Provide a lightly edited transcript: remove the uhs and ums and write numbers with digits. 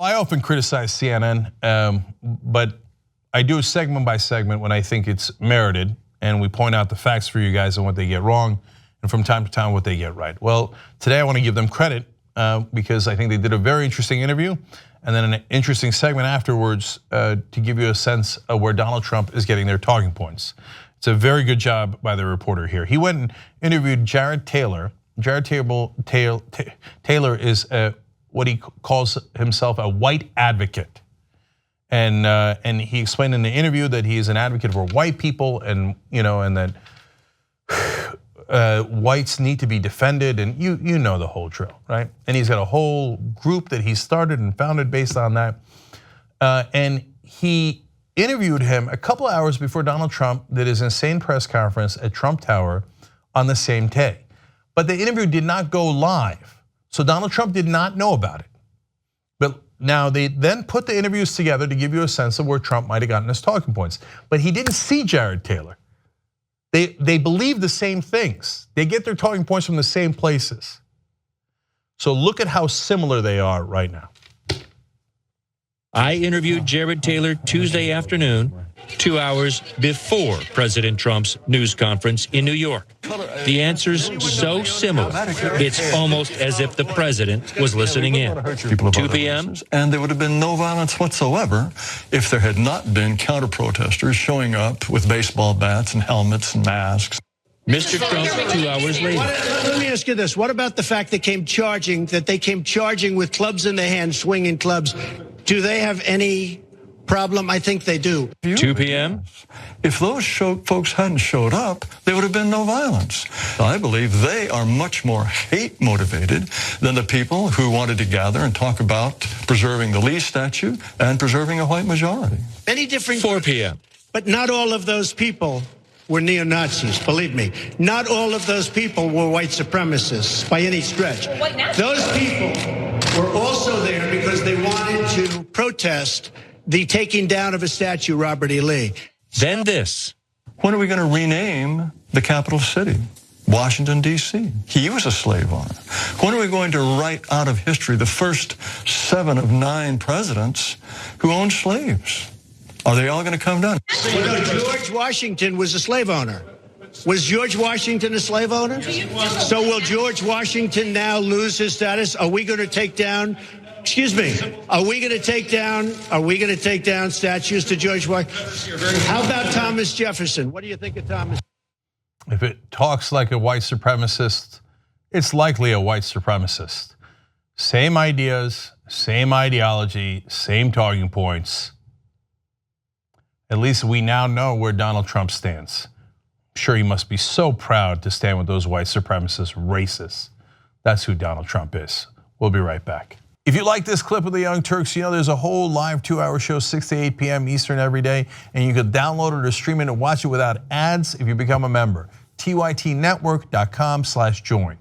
I often criticize CNN, but I do segment by segment when I think it's merited, and we point out the facts for you guys and what they get wrong, and from time to time what they get right. Well, today I want to give them credit because I think they did a very interesting interview, and then an interesting segment afterwards to give you a sense of where Donald Trump is getting their talking points. It's a very good job by the reporter here. He went and interviewed Jared Taylor. Jared Taylor is what he calls himself a white advocate. And he explained in the interview that he is an advocate for white people, and and that whites need to be defended, and you know the whole drill, right? And he's got a whole group that he started and founded based on that. And he interviewed him a couple of hours before Donald Trump did his insane press conference at Trump Tower on the same day. But the interview did not go live, so Donald Trump did not know about it. But now they then put the interviews together to give you a sense of where Trump might have gotten his talking points. But he didn't see Jared Taylor. They believe the same things. They get their talking points from the same places. So look at how similar they are right now. I interviewed Jared Taylor Tuesday afternoon, 2 hours before President Trump's news conference in New York. The answer's so similar, it's almost as if the president was listening in. 2 p.m. And there would have been no violence whatsoever if there had not been counter-protesters showing up with baseball bats and helmets and masks. Mr. Trump, 2 hours later. Let me ask you this. What about the fact they came charging with clubs in their hands, swinging clubs? Do they have any problem? I think they do. 2 p.m. If those folks hadn't showed up, there would have been no violence. I believe they are much more hate motivated than the people who wanted to gather and talk about preserving the Lee statue and preserving a white majority. Any different? 4 p.m. But not all of those people were neo-Nazis, believe me. Not all of those people were white supremacists by any stretch. Those people were also there because they wanted to protest the taking down of a statue, Robert E. Lee. Then this. When are we going to rename the capital city? Washington, D.C. He was a slave owner. When are we going to write out of history the first 7 of 9 presidents who owned slaves? Are they all going to come down? No, George Washington was a slave owner. Was George Washington a slave owner? So will George Washington now lose his status? Are we going to take down? Excuse me. Are we going to take down statues to George Washington? How about Thomas Jefferson? What do you think of Thomas? If it talks like a white supremacist, it's likely a white supremacist. Same ideas, same ideology, same talking points. At least we now know where Donald Trump stands. I'm sure he must be so proud to stand with those white supremacist racists. That's who Donald Trump is. We'll be right back. If you like this clip of the Young Turks, you know there's a whole live 2-hour show, 6 to 8 p.m. Eastern every day, and you can download it or stream it and watch it without ads if you become a member. TYTnetwork.com/join.